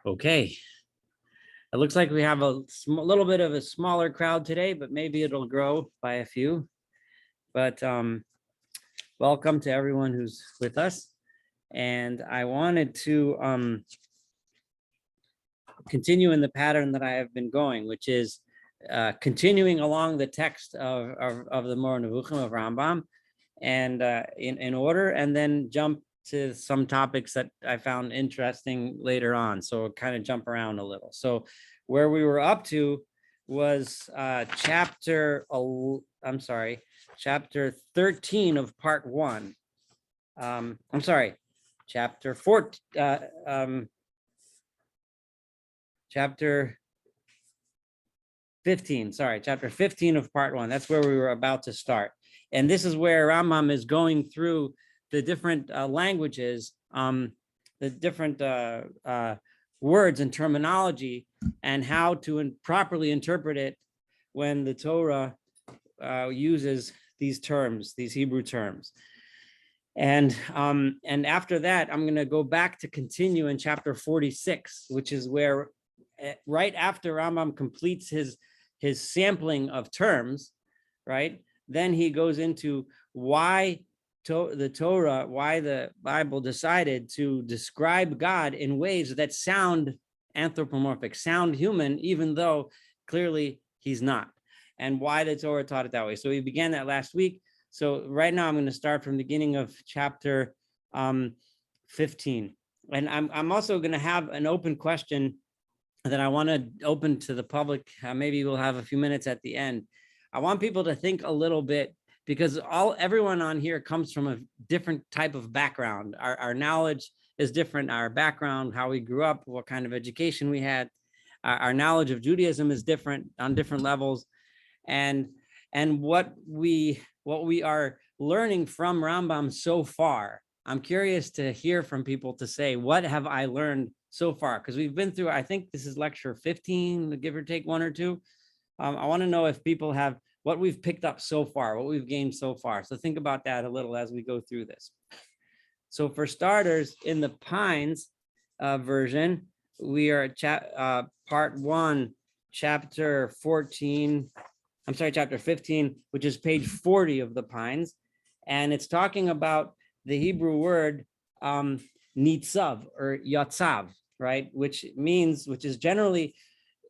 Okay, it looks like we have a little bit of a smaller crowd today, but maybe it'll grow by a few. But welcome to everyone who's with us. And I wanted to continue in the pattern that I have been going, which is continuing along the text of the Moreh Nevuchim of Rambam, and in order, and then jump to some topics that I found interesting later on. So we'll kind of jump around a little. So where we were up to was chapter 13 of part 1. Chapter 15, chapter 15 of part 1. That's where we were about to start. And this is where Rambam is going through the different languages, the different words and terminology, and how to properly interpret it when the Torah uses these terms, these Hebrew terms. And after that, I'm going to go back to continue in chapter 46, which is where right after Rambam completes his sampling of terms, right? Then he goes into why the Bible decided to describe God in ways that sound anthropomorphic, sound human, even though clearly he's not, and why the Torah taught it that way. So we began that last week. So right now I'm going to start from the beginning of chapter 15. And I'm also going to have an open question that I want to open to the public. Maybe we'll have a few minutes at the end. I want people to think a little bit, because everyone on here comes from a different type of background. Our knowledge is different, our background, how we grew up, what kind of education we had. Our knowledge of Judaism is different on different levels. And what we are learning from Rambam so far, I'm curious to hear from people to say, what have I learned so far? Because we've been through, I think this is lecture 15, give or take 1 or 2. I want to know if people have what we've picked up so far, what we've gained so far. So think about that a little as we go through this. So for starters, in the Pines version, we are at part 1, chapter 15, which is page 40 of the Pines. And it's talking about the Hebrew word Nitzav or Yatzav, right? Which is generally,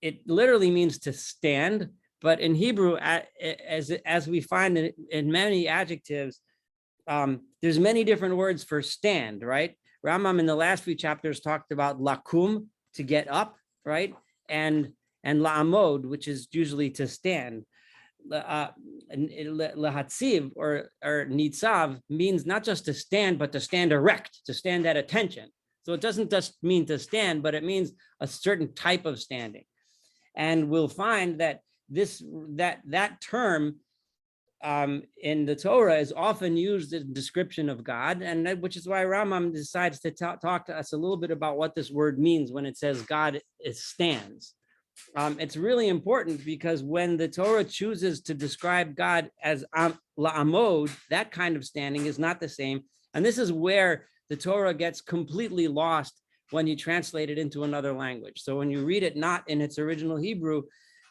it literally means to stand. But in Hebrew, as we find in many adjectives, there's many different words for stand, right? Rambam in the last few chapters talked about lakum, to get up, right? And la'amod, which is usually to stand. Lahatziv or nitzav means not just to stand, but to stand erect, to stand at attention. So it doesn't just mean to stand, but it means a certain type of standing. And we'll find that that term in the Torah is often used in description of God, and which is why Rambam decides to talk to us a little bit about what this word means when it says God stands. It's really important, because when the Torah chooses to describe God as la'amod, that kind of standing is not the same. And this is where the Torah gets completely lost when you translate it into another language. So when you read it not in its original Hebrew,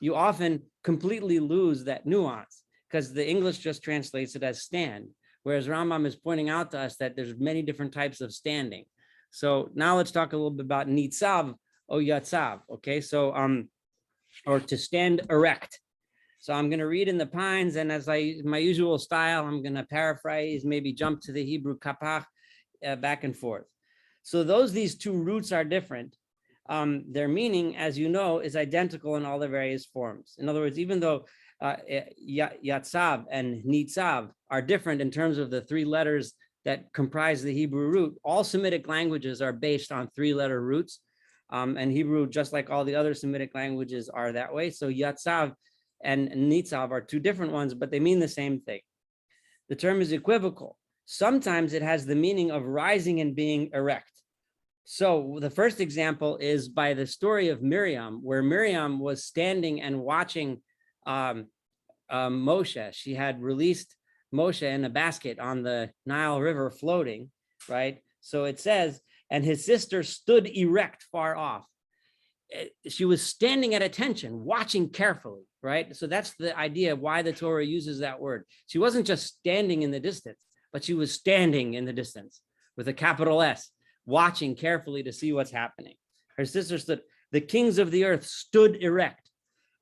you often completely lose that nuance, because the English just translates it as stand, whereas Rambam is pointing out to us that there's many different types of standing. So now let's talk a little bit about nitzav or yatzav, okay? So, or to stand erect. So I'm gonna read in the Pines, and as my usual style, I'm gonna paraphrase, maybe jump to the Hebrew kapach, back and forth. So these two roots are different. Their meaning, as you know, is identical in all the various forms. In other words, even though Yatzav and Nitzav are different in terms of the 3 letters that comprise the Hebrew root, all Semitic languages are based on 3-letter roots. And Hebrew, just like all the other Semitic languages, are that way. So Yatzav and Nitzav are 2 different ones, but they mean the same thing. The term is equivocal. Sometimes it has the meaning of rising and being erect. So the first example is by the story of Miriam, where Miriam was standing and watching Moshe. She had released Moshe in a basket on the Nile River floating, right? So it says, and his sister stood erect far off. she was standing at attention, watching carefully, right? So that's the idea of why the Torah uses that word. She wasn't just standing in the distance, but she was standing in the distance with a capital S, watching carefully to see what's happening. Her sister stood, the kings of the earth stood erect.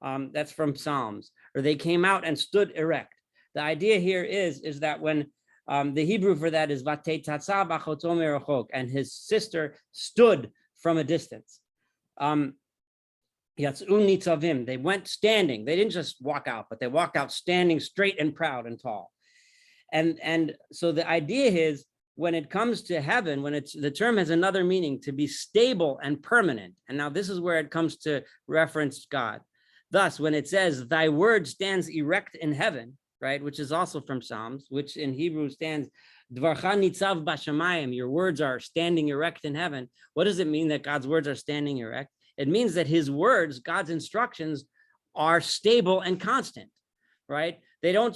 That's from Psalms, or they came out and stood erect. The idea here is that when the Hebrew for that is vatetatsa b'achoto merachok, and his sister stood from a distance. Yatzu nitzavim, they went standing. They didn't just walk out, but they walked out standing straight and proud and tall. And so the idea is, when it comes to heaven, when the term has another meaning, to be stable and permanent. And now this is where it comes to reference God. Thus, when it says, thy word stands erect in heaven, right, which is also from Psalms, which in Hebrew stands, dvarcha nitzav b'shamayim, your words are standing erect in heaven. What does it mean that God's words are standing erect? It means that his words, God's instructions, are stable and constant, right? They don't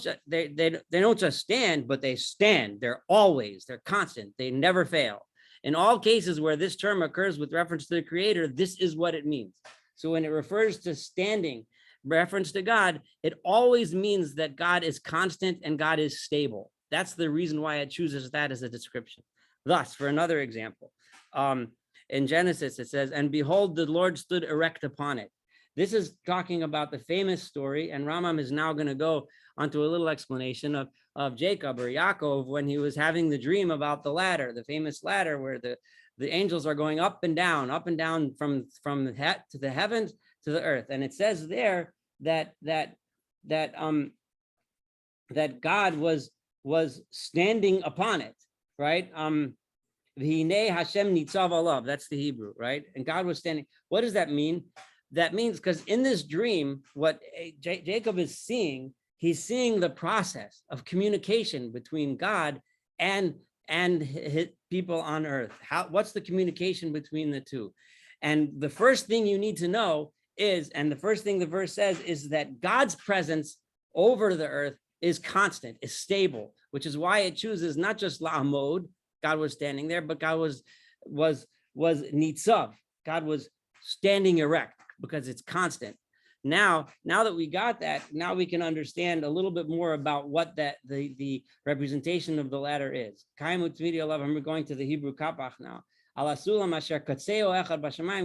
just stand, but they stand. They're constant. They never fail. In all cases where this term occurs with reference to the Creator, this is what it means. So when it refers to standing, reference to God, it always means that God is constant and God is stable. That's the reason why it chooses that as a description. Thus, for another example, in Genesis, it says, and behold, the Lord stood erect upon it. This is talking about the famous story, and Rambam is now going to go onto a little explanation of Jacob or Yaakov when he was having the dream about the ladder, the famous ladder where the angels are going up and down from the heavens to the earth. And it says there that God was standing upon it, right? V'hinei Hashem nitzav alav, that's the Hebrew, right? And God was standing. What does that mean? That means, because in this dream, what Jacob is seeing, he's seeing the process of communication between God and his people on earth. What's the communication between the two? And the first thing you need to know is, and the first thing the verse says, is that God's presence over the earth is constant, is stable, which is why it chooses not just la'amod, God was standing there, but God was nitzav. God was standing erect, because it's constant. Now that we got that, now we can understand a little bit more about what the representation of the ladder is. I'm going to the Hebrew kapach now.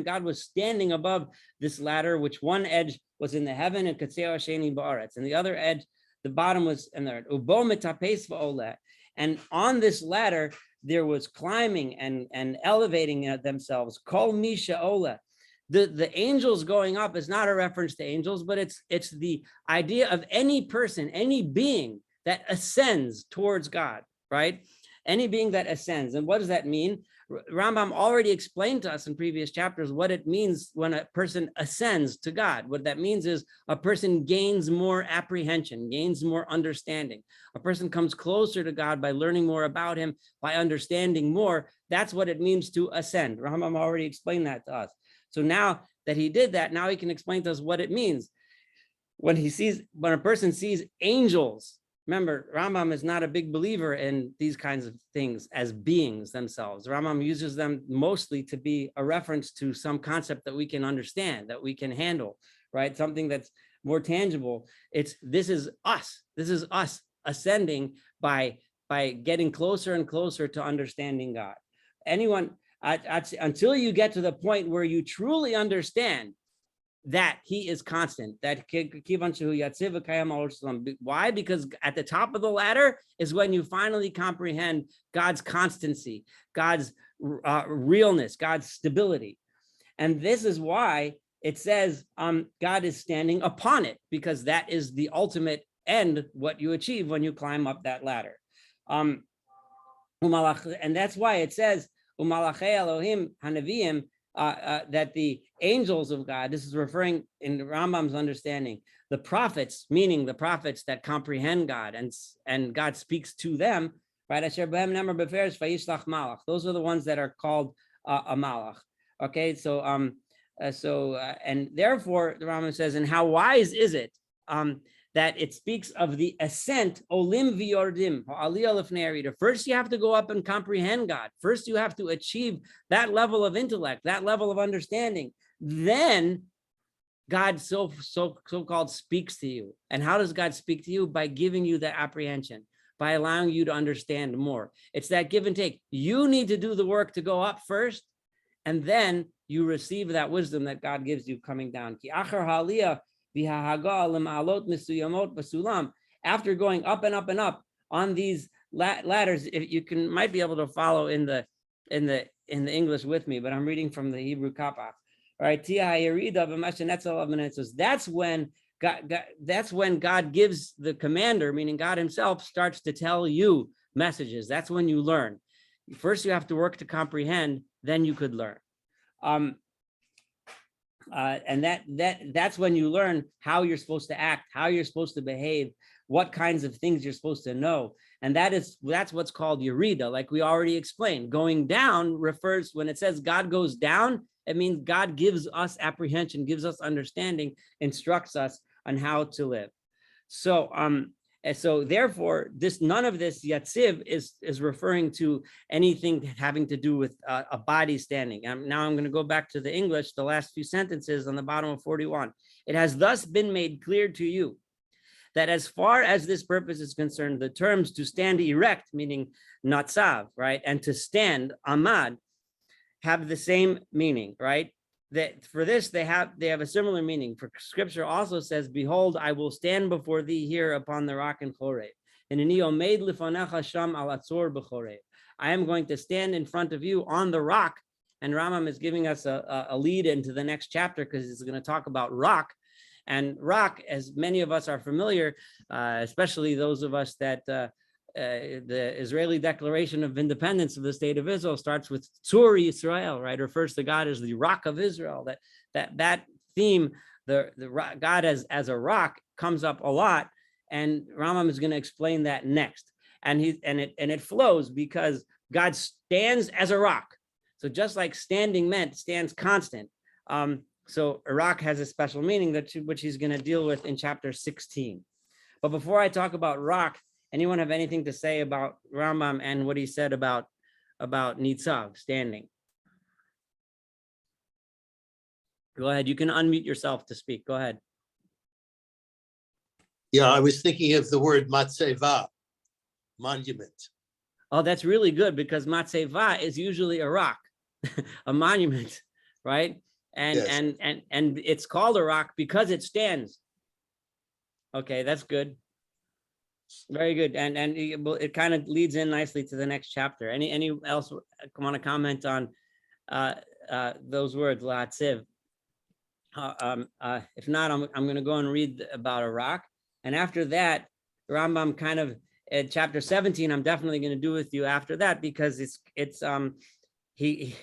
God was standing above this ladder, which one edge was in the heaven and katseo sheni ba'aretz, and the other edge, the bottom was in there. And on this ladder, there was climbing and elevating themselves. Kol misha ola. The angels going up is not a reference to angels, but it's the idea of any person, any being that ascends towards God, right? Any being that ascends. And what does that mean? Rambam already explained to us in previous chapters what it means when a person ascends to God. What that means is a person gains more apprehension, gains more understanding. A person comes closer to God by learning more about him, by understanding more. That's what it means to ascend. Rambam already explained that to us. So now that he did that, now he can explain to us what it means. When a person sees angels, remember, Rambam is not a big believer in these kinds of things as beings themselves. Rambam uses them mostly to be a reference to some concept that we can understand, that we can handle, right? Something that's more tangible. This is us ascending by getting closer and closer to understanding God. Until you get to the point where you truly understand that he is constant. Why? Because at the top of the ladder is when you finally comprehend God's constancy, God's realness, God's stability. And this is why it says God is standing upon it, because that is the ultimate end, what you achieve when you climb up that ladder. And that's why it says, Umalachei Elohim Hanavim, that the angels of God, this is referring in Rambam's understanding, the prophets, meaning the prophets that comprehend God and God speaks to them, right? Those are the ones that are called a malach. Okay, so and therefore the Rambam says, and how wise is it that it speaks of the ascent, olim v'yordim, aliyah lefnei reader. First, you have to go up and comprehend God. First, you have to achieve that level of intellect, that level of understanding. then God so-called speaks to you. And how does God speak to you? By giving you the apprehension, by allowing you to understand more. It's that give and take. You need to do the work to go up first, and then you receive that wisdom that God gives you coming down. After going up and up and up on these ladders, if you might be able to follow in the English with me, but I'm reading from the Hebrew Kappa. All right, that's when God gives the commander, meaning God himself, starts to tell you messages. That's when you learn. First, you have to work to comprehend, then you could learn. And that's when you learn how you're supposed to act, how you're supposed to behave, what kinds of things you're supposed to know. And that's what's called Yerida, like we already explained. Going down refers, when it says God goes down, it means God gives us apprehension, gives us understanding, instructs us on how to live. So therefore, none of this yatziv is referring to anything having to do with a body standing. Now I'm going to go back to the English, the last few sentences on the bottom of 41. It has thus been made clear to you that as far as this purpose is concerned, the terms to stand erect, meaning Nitzav, right, and to stand, amad, have the same meaning, right? That for this they have a similar meaning. For scripture also says, "Behold, I will stand before thee here upon the rock in Choreb. And I am going to stand in front of you on the rock." And Rambam is giving us a lead into the next chapter, because he's going to talk about rock. And rock, as many of us are familiar, especially those of us that the Israeli Declaration of Independence of the State of Israel starts with Tzur Yisrael, right? Refers to God as the rock of Israel. That theme, the God as a rock, comes up a lot, and Rambam is going to explain that next. And it flows because God stands as a rock. So just like standing meant stands constant, so a rock has a special meaning which he's going to deal with in chapter 16. But before I talk about rock, anyone have anything to say about Rambam and what he said about Nitzav, standing? Go ahead. You can unmute yourself to speak. Go ahead. Yeah, I was thinking of the word matzeva, monument. Oh, that's really good, because matzeva is usually a rock, a monument, right? And yes. and it's called a rock because it stands. Okay, that's good. Very good. And it kind of leads in nicely to the next chapter. Any else want to comment on those words, Latziv? If not, I'm going to go and read about a rock. And after that, Rambam kind of at chapter 17, I'm definitely going to do with you after that, because he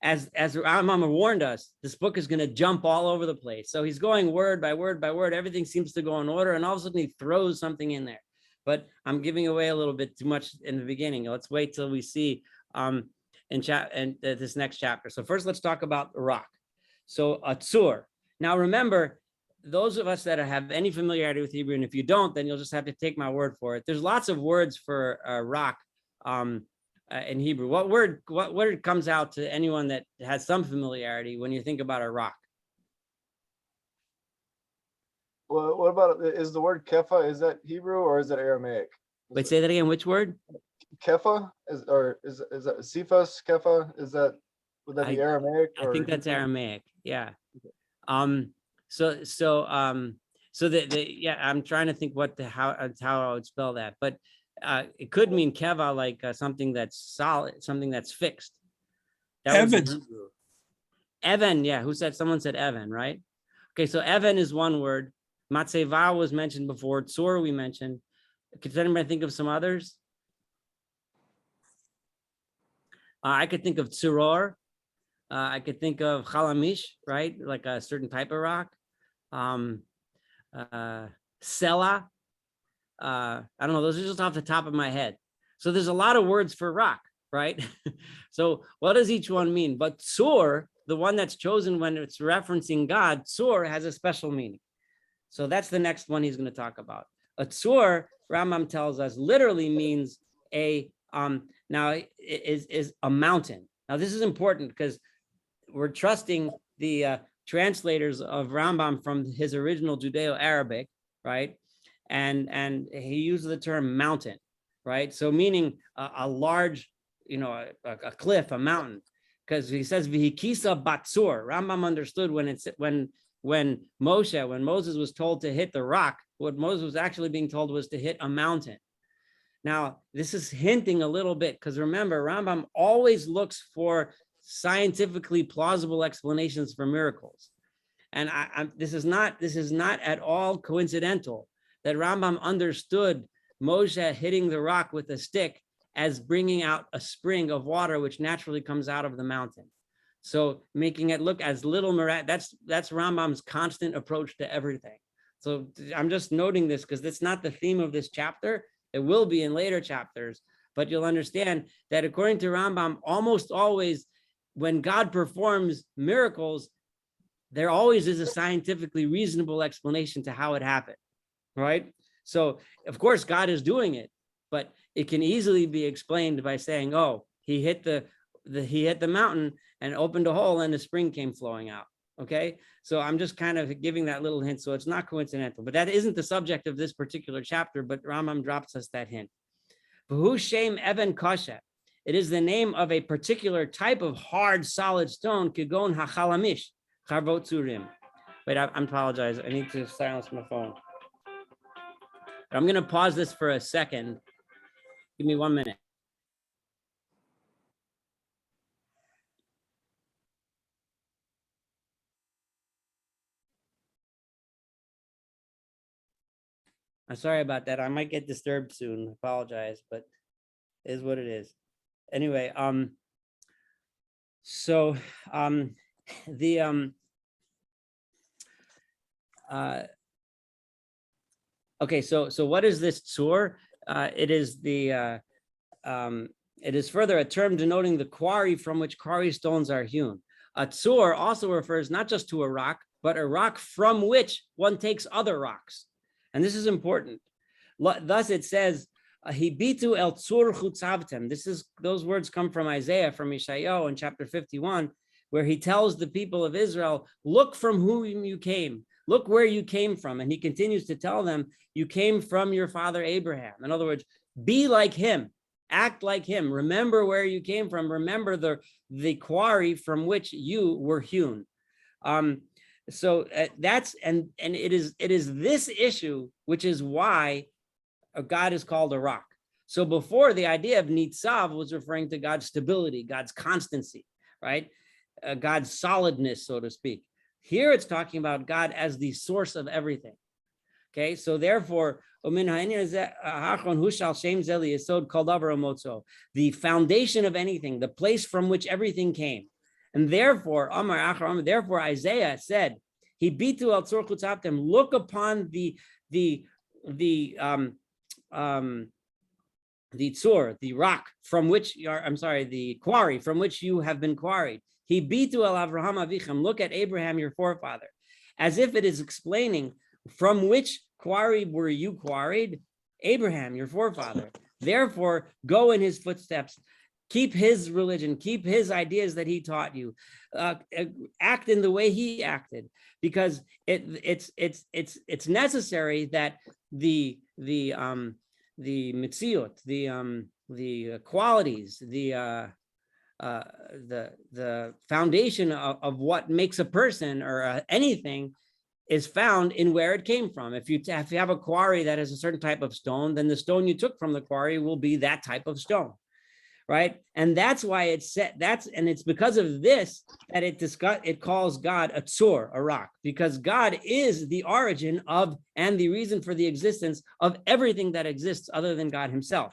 as Rambam warned us, this book is going to jump all over the place. So he's going word by word by word. Everything seems to go in order, and all of a sudden he throws something in there. But I'm giving away a little bit too much in the beginning. Let's wait till we see this next chapter. So first, let's talk about the rock. So a tzur. Now remember, those of us that have any familiarity with Hebrew, and if you don't, then you'll just have to take my word for it. There's lots of words for rock in Hebrew. What word comes out to anyone that has some familiarity when you think about a rock? Well, what about, is the word kefa, is that Hebrew or is that Aramaic? Wait, say that again. Which word? Kefa is that Cephas, kefa? Would that be Aramaic? I think that's Aramaic. Yeah. So yeah, I'm trying to think how I would spell that, but it could mean keva, like something that's solid, something that's fixed. Evan. Evan, yeah. Someone said Evan, right? Okay, so Evan is one word. Matzeva was mentioned before. Tzur we mentioned. Could anybody think of some others? I could think of tzuror. I could think of chalamish, right? Like a certain type of rock. Sela. I don't know. Those are just off the top of my head. So there's a lot of words for rock, right? So what does each one mean? But tzur, the one that's chosen when it's referencing God, tzur has a special meaning. So that's the next one he's going to talk about. A tzur, Rambam tells us, literally means is a mountain. Now this is important because we're trusting the translators of Rambam from his original Judeo-Arabic, right? And he used the term mountain, right? So meaning a large, a cliff, a mountain, because he says vihikisa batzur. Rambam understood when Moses was told to hit the rock, what Moses was actually being told was to hit a mountain. Now, this is hinting a little bit, because remember, Rambam always looks for scientifically plausible explanations for miracles. And this is not at all coincidental that Rambam understood Moshe hitting the rock with a stick as bringing out a spring of water, which naturally comes out of the mountain. So making it look as little that's Rambam's constant approach to everything. So I'm just noting this because it's not the theme of this chapter. It will be in later chapters, but you'll understand that according to Rambam, almost always when God performs miracles, there always is a scientifically reasonable explanation to how it happened, right? So of course God is doing it, but it can easily be explained by saying, oh, he hit the mountain and opened a hole and the spring came flowing out. Okay, so I'm just kind of giving that little hint, so it's not coincidental, but that isn't the subject of this particular chapter, but Rambam drops us that hint. V'hu shem even kasha. It is the name of a particular type of hard, solid stone, kigon hachalamish, charvot tzurim. Wait, I apologize. I need to silence my phone. I'm going to pause this for a second. Give me 1 minute. I'm sorry about that. I might get disturbed soon. Apologize, but it is what it is. Anyway, so okay, so what is this tzur? It is further a term denoting the quarry from which quarry stones are hewn. A tzur also refers not just to a rock, but a rock from which one takes other rocks. And this is important. Thus it says, Hibitu el tzur chutzavtem. Those words come from Isaiah, from Yeshayahu in chapter 51, where he tells the people of Israel, look from whom you came. Look where you came from. And he continues to tell them, you came from your father Abraham. In other words, be like him, act like him. Remember where you came from. Remember the quarry from which you were hewn. So that's and it is this issue which is why God is called a rock. So before, the idea of Nitzav was referring to God's stability, God's constancy, right? God's solidness, so to speak. Here it's talking about God as the source of everything. Okay, so therefore, the foundation of anything, the place from which everything came. And therefore, Isaiah said, "Hibitu al tzur chutzavtem." Look upon the tzur, the rock from which the quarry from which you have been quarried. Hibitu al Avraham avichem. Look at Abraham, your forefather, as if it is explaining from which quarry were you quarried? Abraham, your forefather. Therefore, go in his footsteps. Keep his religion, keep his ideas that he taught you, act in the way he acted, because it's necessary that the mitziot, the qualities, the foundation of what makes a person or anything is found in where it came from. If you have a quarry that has a certain type of stone, then the stone you took from the quarry will be that type of stone. Right, and that's why it's set. It's because of this that it calls God a tzur, a rock, because God is the origin of and the reason for the existence of everything that exists other than God Himself.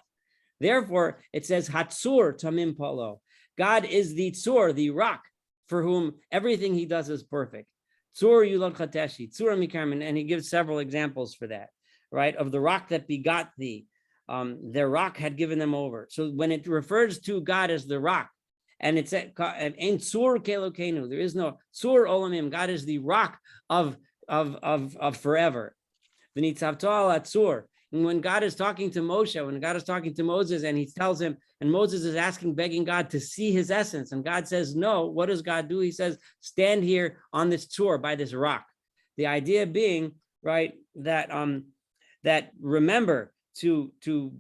Therefore, it says hatzur tamim palo. God is the tzur, the rock, for whom everything He does is perfect. Tzur yulad chateshi, tzur mikarmin, and He gives several examples for that. Right, of the rock that begot thee. Their rock had given them over. So when it refers to God as the rock, and it's ain't tzur kelokenu, there is no tzur olamim. God is the rock of forever. The Nitzav tzur. And when God is talking to Moshe, when God is talking to Moses, and he tells him, and Moses is asking, begging God to see his essence, and God says, no, what does God do? He says, stand here on this Tzur, by this rock. The idea being, right, that that remember to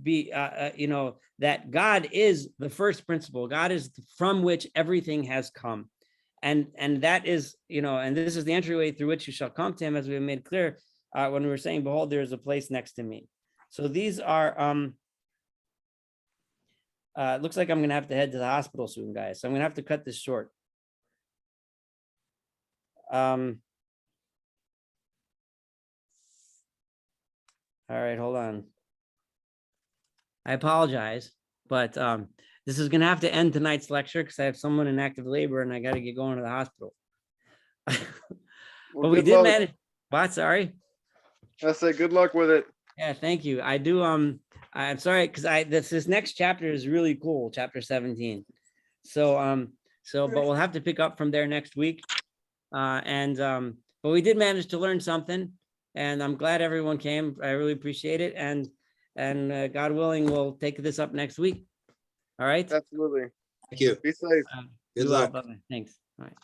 be, that God is the first principle. God is from which everything has come. And that is, and this is the entryway through which you shall come to him, as we have made clear when we were saying, behold, there is a place next to me. So these are, it looks like I'm going to have to head to the hospital soon, guys. So I'm going to have to cut this short. All right, hold on. I apologize, but this is going to have to end tonight's lecture because I have someone in active labor and I got to get going to the hospital. But we did manage. What? Sorry. I say good luck with it. Yeah, thank you. I do. I'm sorry because this next chapter is really cool, chapter 17. So but we'll have to pick up from there next week. But we did manage to learn something, and I'm glad everyone came. I really appreciate it, and God willing, we'll take this up next week. All right. Absolutely. Thank you. Be safe. Good You well. luck. Bye-bye. Thanks. All right.